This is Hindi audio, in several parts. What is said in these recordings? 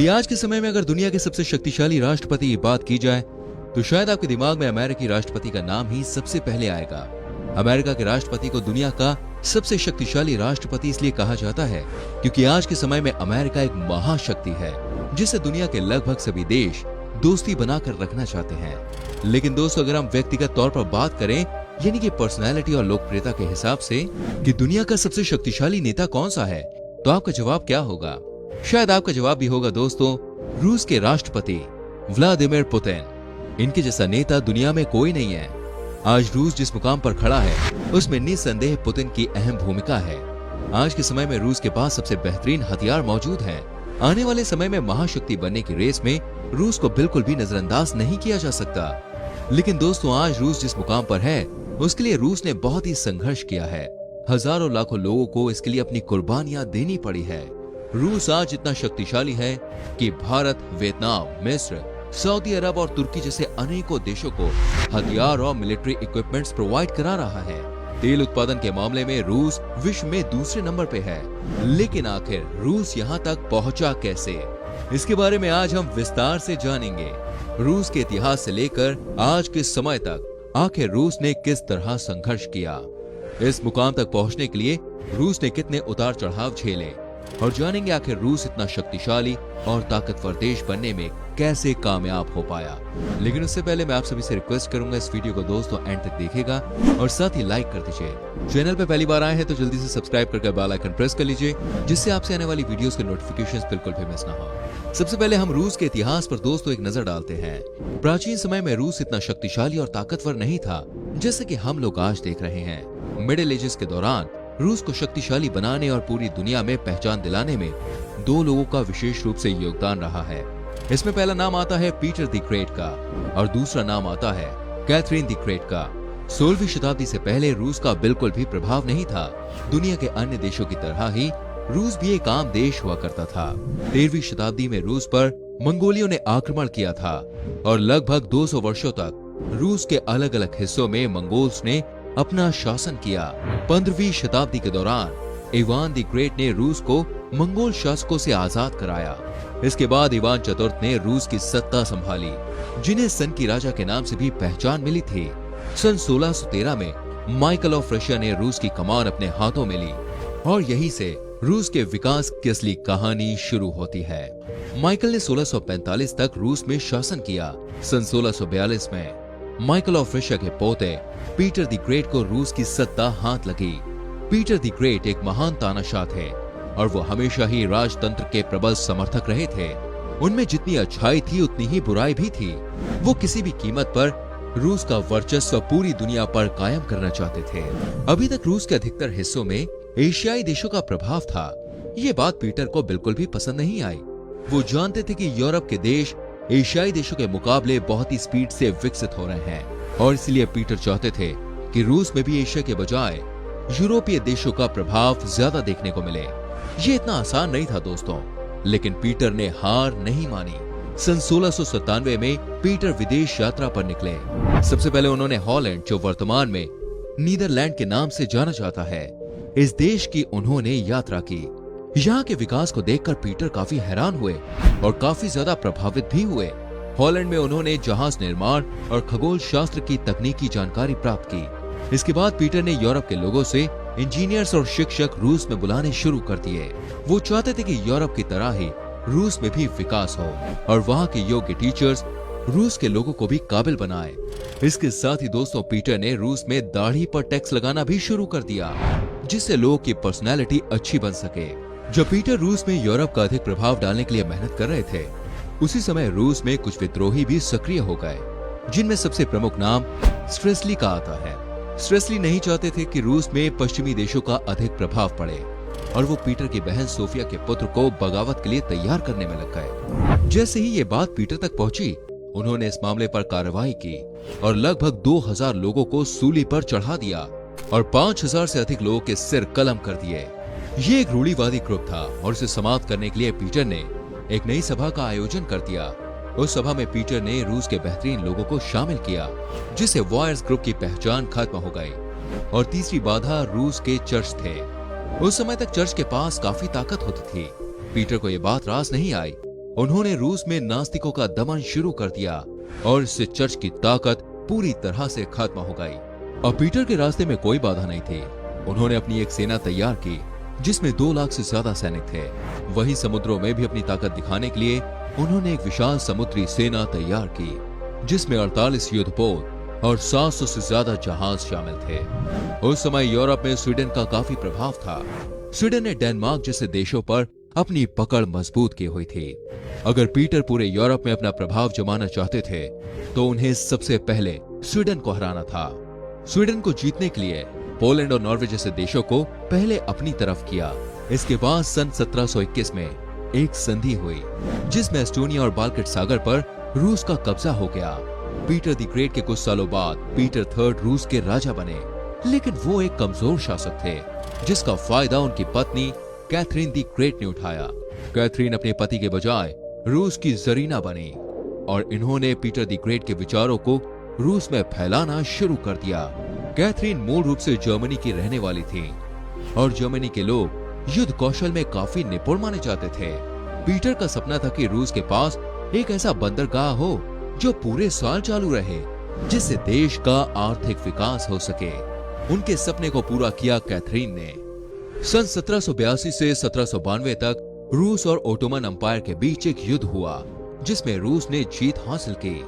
आज के समय में अगर दुनिया के सबसे शक्तिशाली राष्ट्रपति की बात की जाए तो शायद आपके दिमाग में अमेरिकी राष्ट्रपति का नाम ही सबसे पहले आएगा। अमेरिका के राष्ट्रपति को दुनिया का सबसे शक्तिशाली राष्ट्रपति इसलिए कहा जाता है क्योंकि आज के समय में अमेरिका एक महाशक्ति है जिसे दुनिया के लगभग सभी देश दोस्ती बनाकर रखना चाहते हैं। लेकिन दोस्तों, अगर हम व्यक्तिगत तौर पर बात करें यानी कि पर्सनैलिटी और लोकप्रियता के हिसाब से कि दुनिया का सबसे शक्तिशाली नेता कौन सा है, तो आपका जवाब क्या होगा? शायद आपका जवाब भी होगा दोस्तों, रूस के राष्ट्रपति व्लादिमीर पुतिन। इनके जैसा नेता दुनिया में कोई नहीं है। आज रूस जिस मुकाम पर खड़ा है उसमें निस्संदेह पुतिन की अहम भूमिका है। आज के समय में रूस के पास सबसे बेहतरीन हथियार मौजूद हैं। आने वाले समय में महाशक्ति बनने की रेस में रूस को बिल्कुल भी नजरअंदाज नहीं किया जा सकता। लेकिन दोस्तों, आज रूस जिस मुकाम पर है उसके लिए रूस ने बहुत ही संघर्ष किया है। हजारों लाखों लोगों को इसके लिए अपनी कुर्बानियां देनी पड़ी है। रूस आज इतना शक्तिशाली है कि भारत, वियतनाम, मिस्र, सऊदी अरब और तुर्की जैसे अनेकों देशों को हथियार और मिलिट्री इक्विपमेंट्स प्रोवाइड करा रहा है। तेल उत्पादन के मामले में रूस विश्व में दूसरे नंबर पे है। लेकिन आखिर रूस यहाँ तक पहुँचा कैसे, इसके बारे में आज हम विस्तार से जानेंगे। रूस के इतिहास से लेकर आज के समय तक आखिर रूस ने किस तरह संघर्ष किया, इस मुकाम तक पहुँचने के लिए रूस ने कितने उतार चढ़ाव झेले, और जानेंगे आखिर रूस इतना शक्तिशाली और ताकतवर देश बनने में कैसे कामयाब हो पाया। लेकिन उससे पहले मैं आप सभी से रिक्वेस्ट करूंगा, इस वीडियो को दोस्तों एंड तक देखिएगा और साथ ही लाइक कर दीजिए। चैनल पे पहली बार आए हैं तो जल्दी से सब्सक्राइब करके बेल आइकन प्रेस कर लीजिए, जिससे आपसे आने वाली वीडियोस के नोटिफिकेशंस बिल्कुल भी मिस ना हो। सबसे पहले हम रूस के इतिहास पर दोस्तों एक नजर डालते हैं। प्राचीन समय में रूस इतना शक्तिशाली और ताकतवर नहीं था जैसे कि हम लोग आज देख रहे हैं। मिडिल एजेस के दौरान रूस को शक्तिशाली बनाने और पूरी दुनिया में पहचान दिलाने में दो लोगों का विशेष रूप से योगदान रहा है। इसमें पहला नाम आता है पीटर द ग्रेट का और दूसरा नाम आता है कैथरीन द ग्रेट का। 16वीं शताब्दी से पहले रूस का बिल्कुल भी प्रभाव नहीं था। दुनिया के अन्य देशों की तरह ही रूस भी एक आम देश हुआ करता था। 13वीं शताब्दी में रूस पर मंगोलियों ने आक्रमण किया था और लगभग 200 वर्षों तक रूस के अलग अलग हिस्सों में मंगोल्स ने अपना शासन किया। 15वीं शताब्दी के दौरान इवान द ग्रेट ने रूस को मंगोल शासकों से आजाद कराया। इसके बाद इवान चतुर्थ ने रूस की सत्ता संभाली, जिन्हें सन की राजा के नाम से भी पहचान मिली थी। सन 1613 में माइकल ऑफ रशिया ने रूस की कमान अपने हाथों में ली और यहीं से रूस के विकास की असली कहानी शुरू होती है। माइकल ने 1645 तक रूस में शासन किया। सन 1642 में माइकल ऑफ रशिया के पोते पीटर द ग्रेट को रूस की सत्ता हाथ लगी। पीटर द ग्रेट एक महान तानाशाह थे और वो हमेशा ही राजतंत्र के प्रबल समर्थक रहे थे। उनमें जितनी अच्छाई थी उतनी ही बुराई भी थी। वो किसी भी कीमत पर रूस का वर्चस्व पूरी दुनिया पर कायम करना चाहते थे। अभी तक रूस के अधिकतर हिस्सों में एशियाई देशों का प्रभाव था। ये बात पीटर को बिल्कुल भी पसंद नहीं आई। वो जानते थे कि यूरोप के देश एशियाई देशों के मुकाबले बहुत ही स्पीड से विकसित हो रहे हैं और इसलिए पीटर चाहते थे कि रूस में भी एशिया के बजाय यूरोपीय देशों का प्रभाव ज्यादा देखने को मिले। ये इतना आसान नहीं था दोस्तों, लेकिन पीटर ने हार नहीं मानी। सन 1697 में पीटर विदेश यात्रा पर निकले। सबसे पहले उन्होंने हॉलैंड, जो वर्तमान में नीदरलैंड के नाम से जाना जाता है, इस देश की उन्होंने यात्रा की। यहाँ के विकास को देखकर पीटर काफी हैरान हुए और काफी ज्यादा प्रभावित भी हुए। हॉलैंड में उन्होंने जहाज निर्माण और खगोल शास्त्र की तकनीकी जानकारी प्राप्त की। इसके बाद पीटर ने यूरोप के लोगों से इंजीनियर्स और शिक्षक रूस में बुलाने शुरू कर दिए। वो चाहते थे कि यूरोप की तरह ही रूस में भी विकास हो और वहाँ के योग्य टीचर्स रूस के लोगों को भी काबिल बनाए। इसके साथ ही दोस्तों, पीटर ने रूस में दाढ़ी पर टैक्स लगाना भी शुरू कर दिया, जिससे लोगों की पर्सनैलिटी अच्छी बन सके। जब पीटर रूस में यूरोप का अधिक प्रभाव डालने के लिए मेहनत कर रहे थे, उसी समय रूस में कुछ विद्रोही भी सक्रिय हो गए, जिनमें सबसे प्रमुख नाम स्ट्रेसली का आता है। स्ट्रेसली नहीं चाहते थे कि रूस में पश्चिमी देशों का अधिक प्रभाव पड़े और वो पीटर की बहन सोफिया के पुत्र को बगावत के लिए तैयार करने में लग गए। जैसे ही ये बात पीटर तक पहुंची, उन्होंने इस मामले पर कार्रवाई की और लगभग 2000 लोगों को सूली पर चढ़ा दिया और 5000 से अधिक लोगों के सिर कलम कर दिए। ये एक रूढ़िवादी ग्रुप था और इसे समाप्त करने के लिए पीटर ने एक नई सभा का आयोजन कर दिया। उस सभा में पीटर ने रूस के बेहतरीन लोगों को शामिल किया, जिससे वॉयर्स ग्रुप की पहचान खत्म हो गई। और तीसरी बाधा रूस के चर्च थे। उस समय तक चर्च के पास काफी ताकत होती थी। पीटर को यह बात रास नहीं आई उन्होंने रूस में नास्तिकों का दमन शुरू कर दिया और इससे चर्च की ताकत पूरी तरह से खत्म हो गई। अब पीटर के रास्ते में कोई बाधा नहीं थी। उन्होंने अपनी एक सेना तैयार की जिसमें 2 लाख से ज्यादा सैनिक थे। वही समुद्रों में भी अपनी ताकत दिखाने के लिए उन्होंने एक विशाल समुद्री सेना तैयार की जिसमें 48 युद्धपोत और 700 से ज्यादा जहाज शामिल थे। उस समय यूरोप में स्वीडन का काफी प्रभाव था। स्वीडन ने डेनमार्क जैसे देशों पर अपनी पकड़ मजबूत की हुई थी। अगर पीटर पूरे यूरोप में अपना प्रभाव जमाना चाहते थे तो उन्हें सबसे पहले स्वीडन को हराना था। स्वीडन को जीतने के लिए पोलैंड और नॉर्वे जैसे देशों को पहले अपनी तरफ किया। इसके बाद सन 1721 में एक संधि हुई जिसमें एस्टोनिया और बाल्कट सागर पर रूस का कब्जा हो गया। पीटर द ग्रेट के कुछ सालों बाद पीटर III रूस के राजा बने, लेकिन वो एक कमजोर शासक थे जिसका फायदा उनकी पत्नी कैथरीन द ग्रेट ने उठाया। कैथरीन अपने पति के बजाय रूस की जरीना बनी और इन्होंने पीटर द ग्रेट के विचारों को रूस में फैलाना शुरू कर दिया। कैथरीन मूल रूप से जर्मनी की रहने वाली थी और जर्मनी के लोग युद्ध कौशल में काफी निपुण माने जाते थे। पीटर का सपना था कि रूस के पास एक ऐसा बंदरगाह हो जो पूरे साल चालू रहे, जिससे देश का आर्थिक विकास हो सके। उनके सपने को पूरा किया कैथरीन ने। सन 1782 से 1792 तक रूस और ओटोमन अंपायर के बीच एक युद्ध हुआ जिसमें रूस ने जीत हासिल की।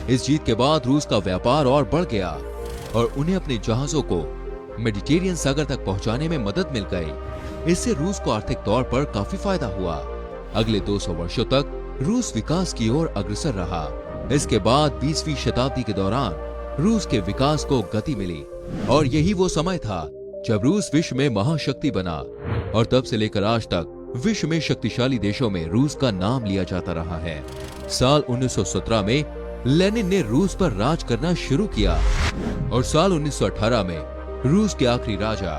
इस जीत के बाद रूस का व्यापार और बढ़ गया और उन्हें अपने जहाजों को मेडिटेरियन सागर तक पहुंचाने में मदद मिल गई। इससे रूस को आर्थिक तौर पर काफी फायदा हुआ। अगले 200 वर्षों तक रूस विकास की ओर अग्रसर रहा। इसके बाद 20वीं शताब्दी के दौरान रूस के विकास को गति मिली और यही वो समय था जब रूस विश्व में महाशक्ति बना और तब से लेकर आज तक विश्व में शक्तिशाली देशों में रूस का नाम लिया जाता रहा है। साल 1917 में लेनिन ने रूस पर राज करना शुरू किया और साल 1918 में रूस के आखिरी राजा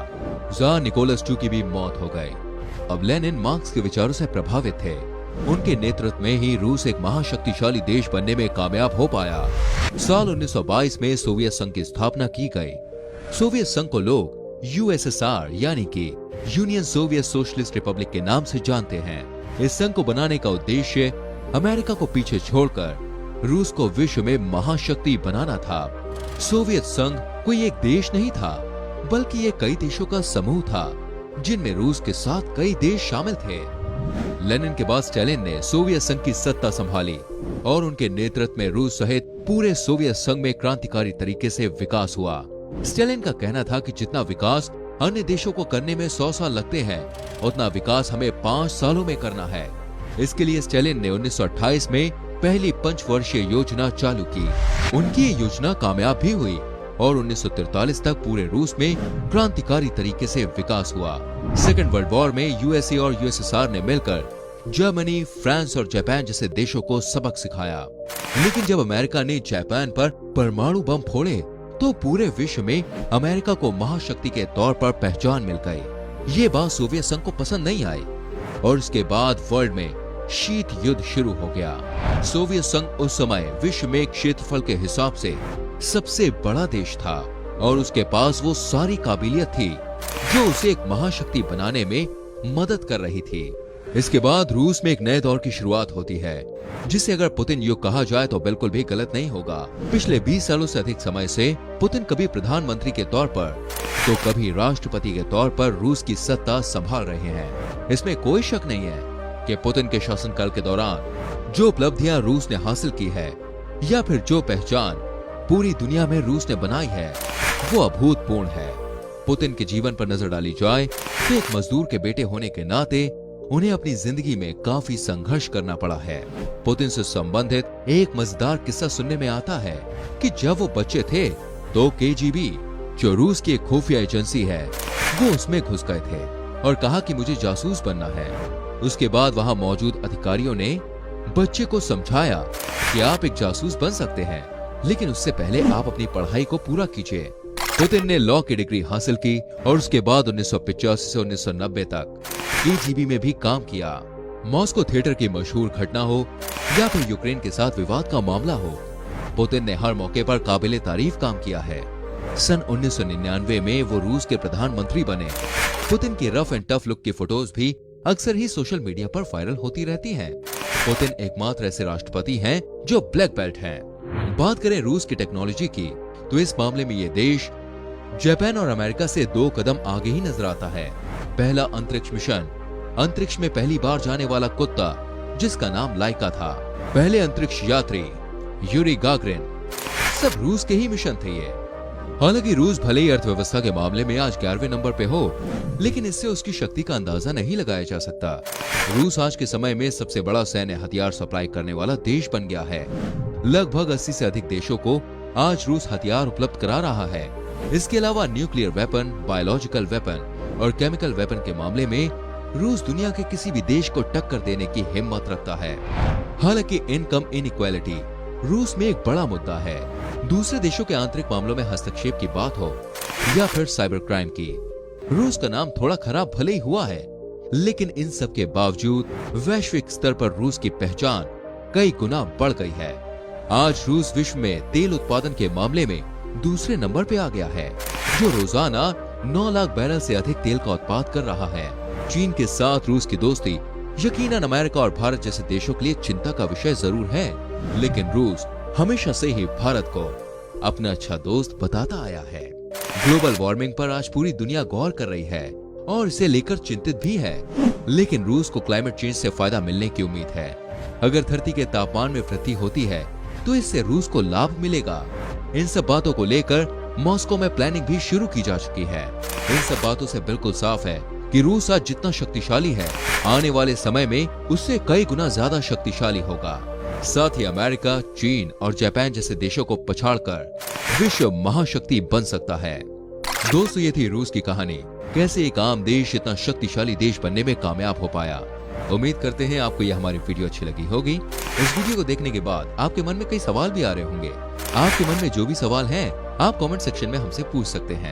ज़ार निकोलस II की भी मौत हो गई। अब लेनिन मार्क्स के विचारों से प्रभावित थे। उनके नेतृत्व में ही रूस एक महाशक्तिशाली देश बनने में कामयाब हो पाया। साल 1922 में सोवियत संघ की स्थापना की गई। सोवियत संघ को लोग USSR यानी कि यूनियन सोवियत सोशलिस्ट रिपब्लिक के नाम से जानते हैं। इस संघ को बनाने का उद्देश्य अमेरिका को पीछे छोड़कर रूस को विश्व में महाशक्ति बनाना था। सोवियत संघ कोई एक देश नहीं था, बल्कि ये कई देशों का समूह था जिनमें रूस के साथ कई देश शामिल थे। लेनिन के बाद स्टालिन ने सोवियत संघ की सत्ता संभाली और उनके नेतृत्व में रूस सहित पूरे सोवियत संघ में क्रांतिकारी तरीके से विकास हुआ। स्टालिन का कहना था कि जितना विकास अन्य देशों को करने में 100 साल लगते हैं, उतना विकास हमें 5 सालों में करना है। इसके लिए स्टालिन ने 1928 में पहली पंचवर्षीय योजना चालू की। उनकी ये योजना कामयाब भी हुई और 1943 तक पूरे रूस में क्रांतिकारी तरीके से विकास हुआ। सेकेंड वर्ल्ड वॉर में यूएसए और यूएसएसआर ने मिलकर जर्मनी, फ्रांस और जापान जैसे देशों को सबक सिखाया। लेकिन जब अमेरिका ने जापान पर परमाणु बम फोड़े तो पूरे विश्व में अमेरिका को महाशक्ति के तौर पर पहचान मिल गई। ये बात सोवियत संघ को पसंद नहीं आई और इसके बाद वर्ल्ड में शीत युद्ध शुरू हो गया। सोवियत संघ उस समय विश्व में क्षेत्रफल के हिसाब से सबसे बड़ा देश था और उसके पास वो सारी काबिलियत थी जो उसे एक महाशक्ति बनाने में मदद कर रही थी। इसके बाद रूस में एक नए दौर की शुरुआत होती है जिसे अगर पुतिन युग कहा जाए तो बिल्कुल भी गलत नहीं होगा। पिछले 20 सालों से अधिक समय से पुतिन कभी प्रधानमंत्री के तौर पर तो कभी राष्ट्रपति के तौर पर रूस की सत्ता संभाल रहे हैं। इसमें कोई शक नहीं है कि पुतिन के शासनकाल के दौरान जो उपलब्धियां रूस ने हासिल की है या फिर जो पहचान पूरी दुनिया में रूस ने बनाई है वो अभूतपूर्ण है। पुतिन के जीवन पर नजर डाली जाए तो एक मजदूर के बेटे होने के नाते उन्हें अपनी जिंदगी में काफी संघर्ष करना पड़ा है। पुतिन से संबंधित एक मजेदार किस्सा सुनने में आता है कि जब वो बच्चे थे तो KGB जो रूस की एक खुफिया एजेंसी है वो उसमें घुस गए थे और कहा कि मुझे जासूस बनना है। उसके बाद वहां मौजूद अधिकारियों ने बच्चे को समझाया कि आप एक जासूस बन सकते हैं, लेकिन उससे पहले आप अपनी पढ़ाई को पूरा कीजिए। पुतिन ने लॉ की डिग्री हासिल की और उसके बाद 1985 से 1990 तक KGB में भी काम किया। मॉस्को थिएटर की मशहूर घटना हो या फिर यूक्रेन के साथ विवाद का मामला हो, पुतिन ने हर मौके पर काबिले तारीफ काम किया है। सन 1999 में वो रूस के प्रधानमंत्री बने। पुतिन की रफ एंड टफ लुक की फोटोज भी अक्सर ही सोशल मीडिया पर वायरल होती रहती हैं। पुतिन एकमात्र ऐसे राष्ट्रपति हैं जो ब्लैक बेल्ट हैं। बात करें रूस की टेक्नोलॉजी की, तो इस मामले में ये देश जापान और अमेरिका से 2 कदम आगे ही नजर आता है। पहला अंतरिक्ष मिशन, अंतरिक्ष में पहली बार जाने वाला कुत्ता जिसका नाम लाइका था, पहले अंतरिक्ष यात्री यूरी गागरिन, सब रूस के ही मिशन थे ये। हालांकि रूस भले ही अर्थव्यवस्था के मामले में आज 11वें नंबर पे हो, लेकिन इससे उसकी शक्ति का अंदाजा नहीं लगाया जा सकता। रूस आज के समय में सबसे बड़ा सैन्य हथियार सप्लाई करने वाला देश बन गया है। लगभग 80 से अधिक देशों को आज रूस हथियार उपलब्ध करा रहा है। इसके अलावा न्यूक्लियर वेपन, बायोलॉजिकल वेपन और केमिकल वेपन के मामले में रूस दुनिया के किसी भी देश को टक्कर देने की हिम्मत रखता है। हालांकि इनकम इनइक्वालिटी रूस में एक बड़ा मुद्दा है। दूसरे देशों के आंतरिक मामलों में हस्तक्षेप की बात हो या फिर साइबर क्राइम की, रूस का नाम थोड़ा खराब भले ही हुआ है, लेकिन इन सब के बावजूद वैश्विक स्तर पर रूस की पहचान कई गुना बढ़ गई है। आज रूस विश्व में तेल उत्पादन के मामले में दूसरे नंबर पे आ गया है, जो रोजाना 9 लाख बैरल से अधिक तेल का उत्पादन कर रहा है। चीन के साथ रूस की दोस्ती यकीनन अमेरिका और भारत जैसे देशों के लिए चिंता का विषय जरूर है, लेकिन रूस हमेशा से ही भारत को अपना अच्छा दोस्त बताता आया है। ग्लोबल वार्मिंग पर आज पूरी दुनिया गौर कर रही है और इसे लेकर चिंतित भी है, लेकिन रूस को क्लाइमेट चेंज से फायदा मिलने की उम्मीद है। अगर धरती के तापमान में वृद्धि होती है तो इससे रूस को लाभ मिलेगा। इन सब बातों को लेकर मॉस्को में प्लानिंग भी शुरू की जा चुकी है। इन सब बातों से बिल्कुल साफ है कि रूस आज जितना शक्तिशाली है, आने वाले समय में उससे कई गुना ज्यादा शक्तिशाली होगा। साथ ही अमेरिका, चीन और जापान जैसे देशों को पछाड़कर विश्व महाशक्ति बन सकता है। दोस्तों, ये थी रूस की कहानी, कैसे एक आम देश इतना शक्तिशाली देश बनने में कामयाब हो पाया। उम्मीद करते हैं आपको यह हमारी वीडियो अच्छी लगी होगी। इस वीडियो को देखने के बाद आपके मन में कई सवाल भी आ रहे होंगे। आपके मन में जो भी सवाल हैं, आप कमेंट सेक्शन में हमसे पूछ सकते हैं।